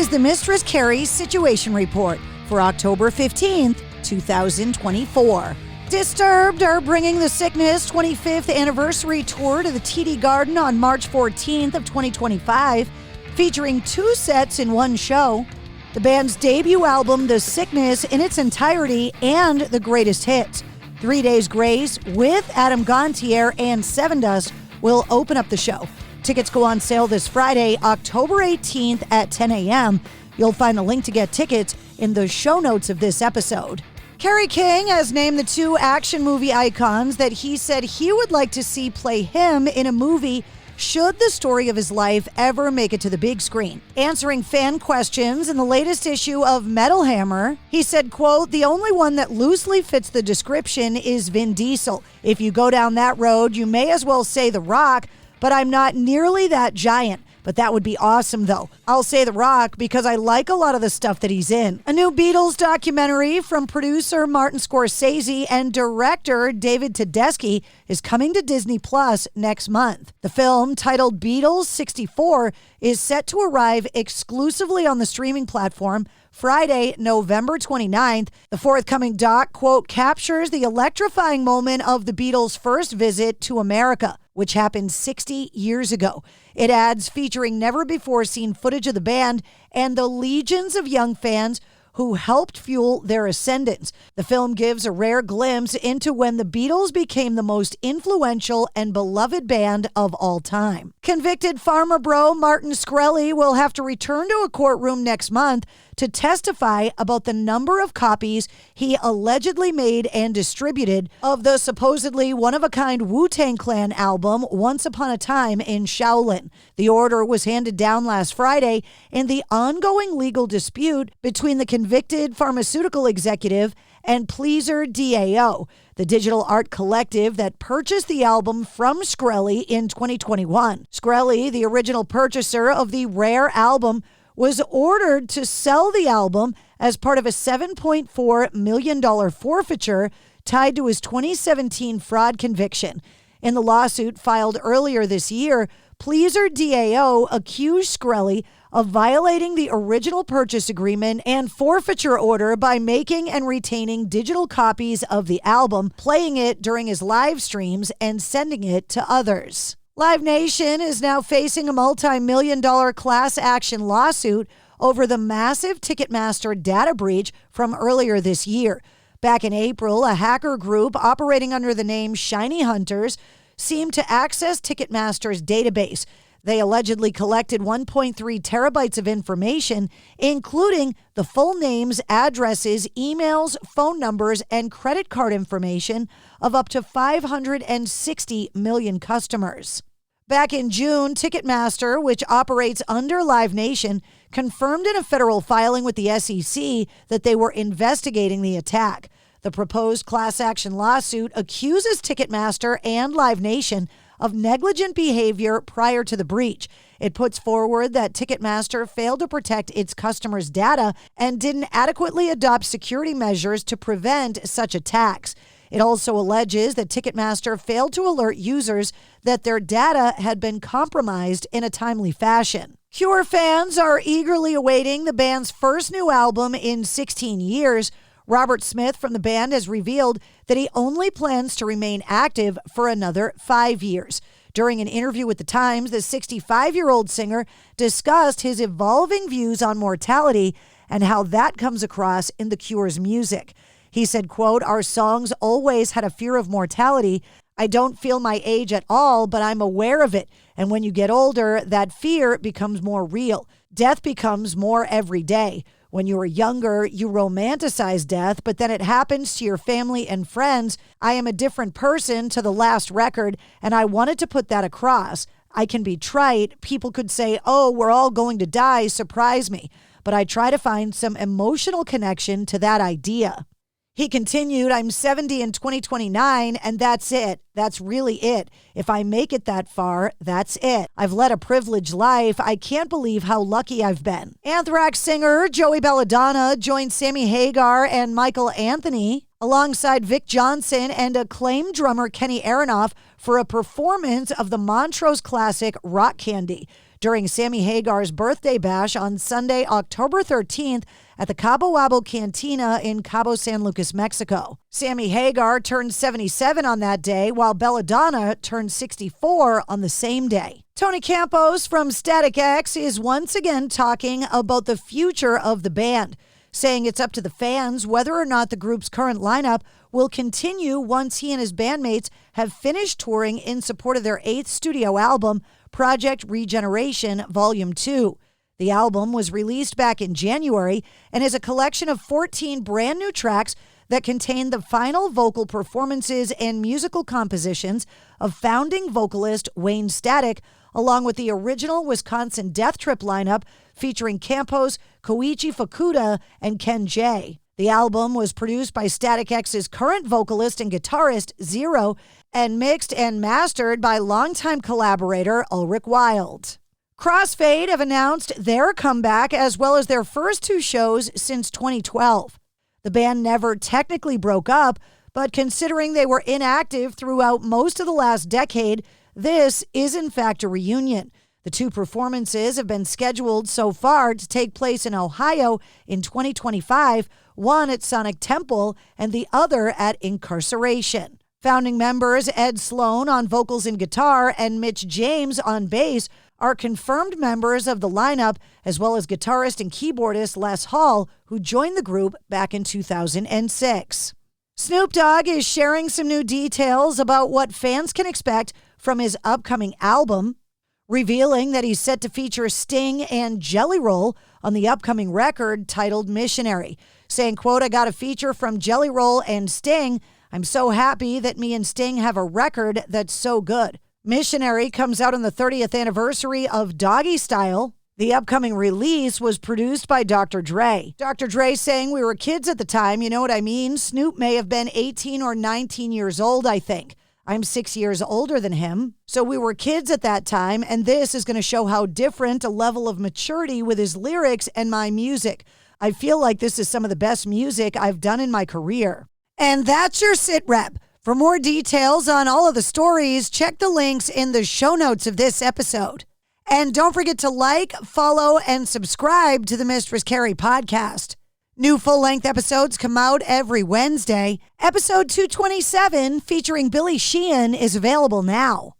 is the Mistress Carrie Situation Report for October 15th, 2024. Disturbed are bringing the Sickness 25th anniversary tour to the TD Garden on March 14th of 2025, featuring 2 sets in one show. The band's debut album, The Sickness, in its entirety, and the greatest hits. 3 Days Grace with Adam Gontier and Sevendust will open up the show. Tickets go on sale this Friday, October 18th at 10 a.m. You'll find a link to get tickets in the show notes of this episode. Kerry King has named the 2 action movie icons that he said he would like to see play him in a movie should the story of his life ever make it to the big screen. Answering fan questions in the latest issue of Metal Hammer, he said, quote, "The only one that loosely fits the description is Vin Diesel. If you go down that road, you may as well say The Rock, but I'm not nearly that giant. But that would be awesome, though. I'll say The Rock because I like a lot of the stuff that he's in." A new Beatles documentary from producer Martin Scorsese and director David Tedeschi is coming to Disney Plus next month. The film, titled Beatles 64, is set to arrive exclusively on the streaming platform Friday, November 29th. The forthcoming doc, quote, "captures the electrifying moment of the Beatles' first visit to America, which happened 60 years ago. It adds featuring never-before-seen footage of the band and the legions of young fans who helped fuel their ascendance. The film gives a rare glimpse into when the Beatles became the most influential and beloved band of all time. Convicted pharma bro Martin Shkreli will have to return to a courtroom next month to testify about the number of copies he allegedly made and distributed of the supposedly one-of-a-kind WuTang Clan album Once Upon a Time in Shaolin. The order was handed down last Friday in the ongoing legal dispute between the convicted pharmaceutical executive and Pleaser DAO, the digital art collective that purchased the album from Shkreli in 2021. Shkreli, the original purchaser of the rare album, was ordered to sell the album as part of a $7.4 million forfeiture tied to his 2017 fraud conviction. In the lawsuit filed earlier this year, Pleaser DAO accused Shkreli of violating the original purchase agreement and forfeiture order by making and retaining digital copies of the album, playing it during his live streams, and sending it to others. Live Nation is now facing a multi-million-dollar class action lawsuit over the massive Ticketmaster data breach from earlier this year. Back in April, a hacker group operating under the name Shiny Hunters seemed to access Ticketmaster's database. They allegedly collected 1.3 terabytes of information, including the full names, addresses, emails, phone numbers, and credit card information of up to 560 million customers. Back in June, Ticketmaster, which operates under Live Nation, confirmed in a federal filing with the SEC that they were investigating the attack. The proposed class action lawsuit accuses Ticketmaster and Live Nation of negligent behavior prior to the breach. It puts forward that Ticketmaster failed to protect its customers' data and didn't adequately adopt security measures to prevent such attacks. It also alleges that Ticketmaster failed to alert users that their data had been compromised in a timely fashion. Cure fans are eagerly awaiting the band's first new album in 16 years. Robert Smith from the band has revealed that he only plans to remain active for another 5 years. During an interview with The Times, the 65-year-old singer discussed his evolving views on mortality and how that comes across in The Cure's music. He said, quote, "Our songs always had a fear of mortality. I don't feel my age at all, but I'm aware of it. And when you get older, that fear becomes more real. Death becomes more every day. When you were younger, you romanticize death, but then it happens to your family and friends. I am a different person to the last record, and I wanted to put that across. I can be trite. People could say, oh, we're all going to die, surprise me. But I try to find some emotional connection to that idea." He continued, "I'm 70 in 2029, and that's it. That's really it. If I make it that far, that's it. I've led a privileged life. I can't believe how lucky I've been." Anthrax singer Joey Belladonna joined Sammy Hagar and Michael Anthony alongside Vic Johnson and acclaimed drummer Kenny Aronoff for a performance of the Montrose classic Rock Candy. during Sammy Hagar's birthday bash on Sunday, October 13th at the Cabo Wabo Cantina in Cabo San Lucas, Mexico. Sammy Hagar turned 77 on that day, while Belladonna turned 64 on the same day. Tony Campos from Static X is once again talking about the future of the band, saying it's up to the fans whether or not the group's current lineup will continue once he and his bandmates have finished touring in support of their 8th studio album, Project Regeneration Volume 2. The album was released back in January and is a collection of 14 brand new tracks that contain the final vocal performances and musical compositions of founding vocalist Wayne Static, along with the original Wisconsin Death Trip lineup featuring Campos, Koichi Fukuda, and Ken J. The album was produced by Static X's current vocalist and guitarist, Zero, and mixed and mastered by longtime collaborator Ulrich Wild. Crossfade have announced their comeback as well as their first 2 shows since 2012. The band never technically broke up, but considering they were inactive throughout most of the last decade, this is in fact a reunion. The 2 performances have been scheduled so far to take place in Ohio in 2025, one at Sonic Temple and the other at Incarceration. Founding members Ed Sloan on vocals and guitar and Mitch James on bass are confirmed members of the lineup, as well as guitarist and keyboardist Les Hall, who joined the group back in 2006. Snoop Dogg is sharing some new details about what fans can expect from his upcoming album, revealing that he's set to feature Sting and Jelly Roll on the upcoming record titled Missionary, saying, quote, "I got a feature from Jelly Roll and Sting. I'm so happy that me and Sting have a record that's so good." Missionary comes out on the 30th anniversary of Doggy Style. The upcoming release was produced by Dr. Dre. Dr. Dre saying, "We were kids at the time, you know what I mean? Snoop may have been 18 or 19 years old, I think. I'm 6 years older than him. So we were kids at that time, and this is going to show how different a level of maturity with his lyrics and my music. I feel like this is some of the best music I've done in my career." And that's your sit rep. For more details on all of the stories, check the links in the show notes of this episode. And don't forget to like, follow, and subscribe to the Mistress Carrie Podcast. New full-length episodes come out every Wednesday. Episode 227, featuring Billy Sheehan, is available now.